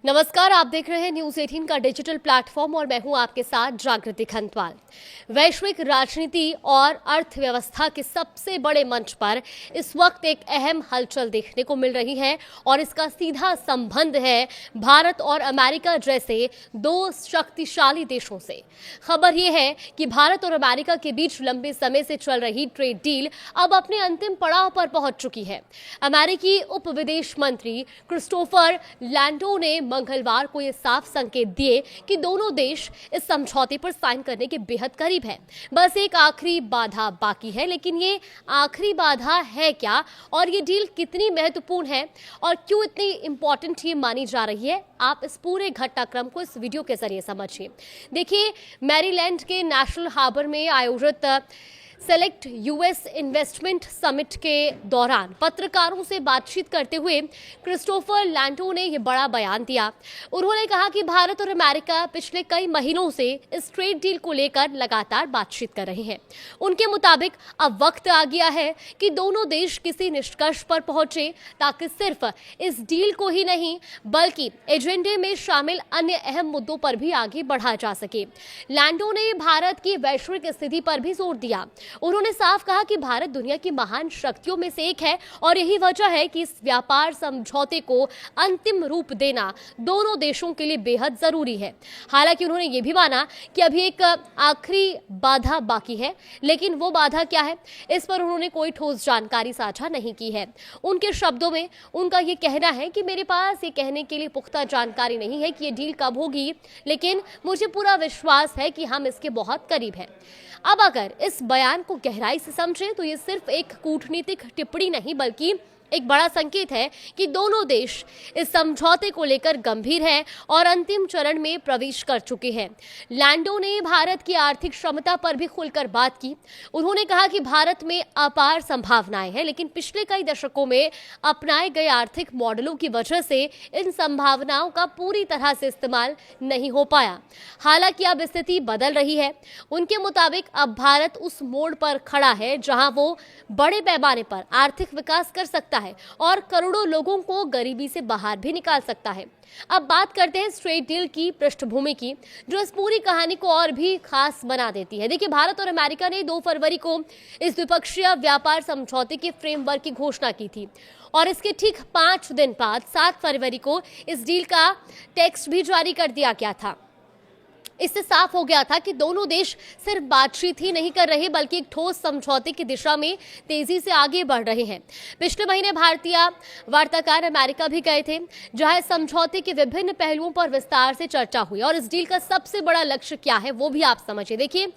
नमस्कार, आप देख रहे हैं न्यूज 18 का डिजिटल प्लेटफॉर्म और मैं हूं आपके साथ जागृति खंतवाल। वैश्विक राजनीति और अर्थव्यवस्था के सबसे बड़े मंच पर इस वक्त एक अहम हलचल देखने को मिल रही है और इसका सीधा संबंध है भारत और अमेरिका जैसे दो शक्तिशाली देशों से। खबर यह है कि भारत और अमेरिका के बीच लंबे समय से चल रही ट्रेड डील अब अपने अंतिम पड़ाव पर पहुंच चुकी है। अमेरिकी उप विदेश मंत्री क्रिस्टोफर लैंडो ने मंगलवार को यह साफ संकेत दिए कि दोनों देश इस समझौते पर साइन करने के बेहद करीब हैं। बस एक आखिरी बाधा बाकी है, लेकिन ये आखिरी बाधा है क्या और ये डील कितनी महत्वपूर्ण है और क्यों इतनी इंपॉर्टेंट ये मानी जा रही है, आप इस पूरे घटनाक्रम को इस वीडियो के जरिए समझिए। देखिए, मैरीलैंड के नेशनल हार्बर में आयोजित सेलेक्ट यूएस इन्वेस्टमेंट समिट के दौरान पत्रकारों से बातचीत करते हुए क्रिस्टोफर लैंडो ने यह बड़ा बयान दिया। उन्होंने कहा कि भारत और अमेरिका पिछले कई महीनों से इस ट्रेड डील को लेकर लगातार बातचीत कर रहे हैं। उनके मुताबिक अब वक्त आ गया है कि दोनों देश किसी निष्कर्ष पर पहुंचे ताकि सिर्फ इस डील को ही नहीं बल्कि एजेंडे में शामिल अन्य अहम मुद्दों पर भी आगे बढ़ा जा सके। लैंडो ने भारत की वैश्विक स्थिति पर भी जोर दिया। उन्होंने साफ कहा कि भारत दुनिया की महान शक्तियों में से एक है और यही वजह है कि इस व्यापार समझौते को अंतिम रूप देना दोनों देशों के लिए बेहद जरूरी है। हालांकि उन्होंने ये भी माना कि अभी एक आखिरी बाधा बाकी है, लेकिन वो बाधा क्या है, इस पर उन्होंने कोई ठोस जानकारी साझा नहीं की है। उनके शब्दों में उनका ये कहना है कि मेरे पास ये कहने के लिए पुख्ता जानकारी नहीं है कि ये डील कब होगी, लेकिन मुझे पूरा विश्वास है कि हम इसके बहुत करीब हैं। अब अगर इस बयान को गहराई से समझें तो ये सिर्फ एक कूटनीतिक टिप्पणी नहीं बल्कि एक बड़ा संकेत है कि दोनों देश इस समझौते को लेकर गंभीर हैं और अंतिम चरण में प्रवेश कर चुके हैं। लैंडो ने भारत की आर्थिक क्षमता पर भी खुलकर बात की। उन्होंने कहा कि भारत में अपार संभावनाएं हैं, लेकिन पिछले कई दशकों में अपनाए गए आर्थिक मॉडलों की वजह से इन संभावनाओं का पूरी तरह से इस्तेमाल नहीं हो पाया। हालांकि अब स्थिति बदल रही है। उनके मुताबिक अब भारत उस मोड़ पर खड़ा है जहां वो बड़े पैमाने पर आर्थिक विकास कर सकता है और करोड़ों लोगों को गरीबी से बाहर भी निकाल सकता है। अब बात करते हैं ट्रेड डील की पृष्ठभूमि की, जो इस पूरी कहानी को और भी खास बना देती है। देखिए, भारत और अमेरिका ने 2 फरवरी को इस द्विपक्षीय व्यापार समझौते के फ्रेमवर्क की घोषणा की थी और इसके ठीक 5 दिन बाद 7 फरवरी को इस डील का टेक्स्ट भी जारी कर दिया गया था। इससे साफ हो गया था कि दोनों देश सिर्फ बातचीत ही नहीं कर रहे बल्कि एक ठोस समझौते की दिशा में तेजी से आगे बढ़ रहे हैं। पिछले महीने भारतीय वार्ताकार अमेरिका भी गए थे, जहां इस समझौते के विभिन्न पहलुओं पर विस्तार से चर्चा हुई और इस डील का सबसे बड़ा लक्ष्य क्या है वो भी आप समझिए। देखिए,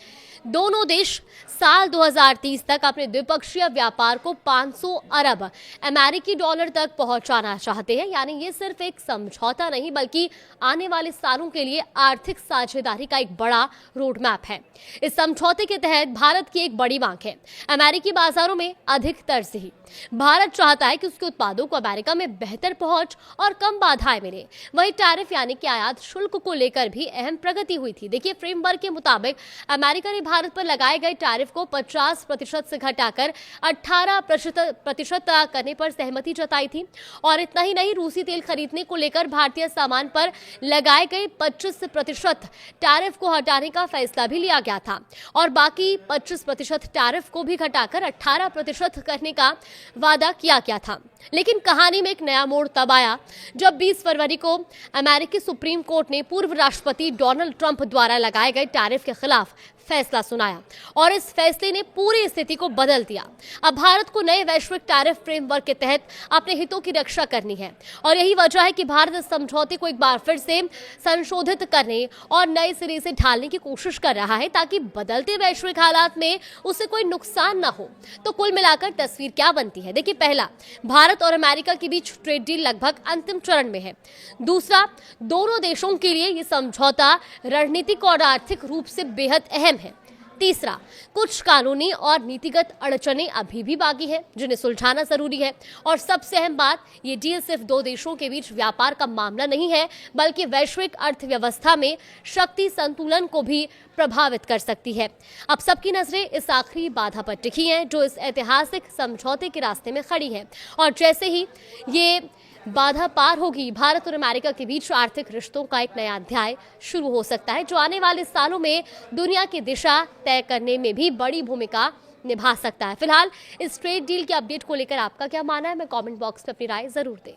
दोनों देश साल 2030 तक अपने द्विपक्षीय व्यापार को 500 अरब अमेरिकी डॉलर तक पहुंचाना चाहते हैं। यानी ये सिर्फ एक समझौता नहीं बल्कि आने वाले सालों के लिए आर्थिक साझेदारी का एक बड़ा रोड मैप है। इस समझौते के तहत भारत की एक बड़ी मांग है अमेरिकी बाजारों में अधिक तरजीह। भारत चाहता है कि उसके उत्पादों को अमेरिका में बेहतर पहुंच और कम बाधाएं मिले। वही टैरिफ यानी कि आयात शुल्क को लेकर भी अहम प्रगति हुई थी। देखिए, फ्रेमवर्क के मुताबिक अमेरिका ने भारत पर लगाए गए टैरिफ को 50% से घटाकर 18% करने पर सहमति जताई थी और इतना ही नहीं, रूसी तेल खरीदने को लेकर भारतीय सामान पर लगाए गए 25% टैरिफ को हटाने का फैसला भी लिया गया था और बाकी 25% टैरिफ को भी घटाकर 18% करने का वादा किया गया था। लेकिन कहानी में एक नया मोड़ तब आया जब 20 फरवरी को अमेरिकी सुप्रीम कोर्ट ने पूर्व राष्ट्रपति डोनाल्ड ट्रंप द्वारा लगाए गए टैरिफ के खिलाफ फैसला सुनाया और इस फैसले ने पूरी स्थिति को बदल दिया। अब भारत को नए वैश्विक टैरिफ फ्रेमवर्क के तहत अपने हितों की रक्षा करनी है और यही वजह है कि भारत इस समझौते को एक बार फिर से संशोधित करने और नए सिरे से ढालने की कोशिश कर रहा है ताकि बदलते वैश्विक हालात में उसे कोई नुकसान न हो। तो कुल मिलाकर तस्वीर क्या बनती है? देखिए, पहला, भारत और अमेरिका के बीच ट्रेड डील लगभग अंतिम चरण में है। दूसरा, दोनों देशों के लिए यह समझौता रणनीतिक और आर्थिक रूप से बेहद अहम है। तीसरा, कुछ कानूनी और नीतिगत अड़चने अभी भी बाकी है जिन्हें सुलझाना जरूरी है। और सबसे अहम बात, ये डील सिर्फ 2 देशों के बीच व्यापार का मामला नहीं है बल्कि वैश्विक अर्थव्यवस्था में शक्ति संतुलन को भी प्रभावित कर सकती है। अब सबकी नजरें इस आखिरी बाधा पर टिकी हैं जो इस ऐतिहासिक समझौते के रास्ते में खड़ी है और जैसे ही ये बाधा पार होगी, भारत और अमेरिका के बीच आर्थिक रिश्तों का एक नया अध्याय शुरू हो सकता है, जो आने वाले सालों में दुनिया की दिशा तय करने में भी बड़ी भूमिका निभा सकता है। फिलहाल इस ट्रेड डील के अपडेट को लेकर आपका क्या मानना है, मैं कमेंट बॉक्स में अपनी राय जरूर दें।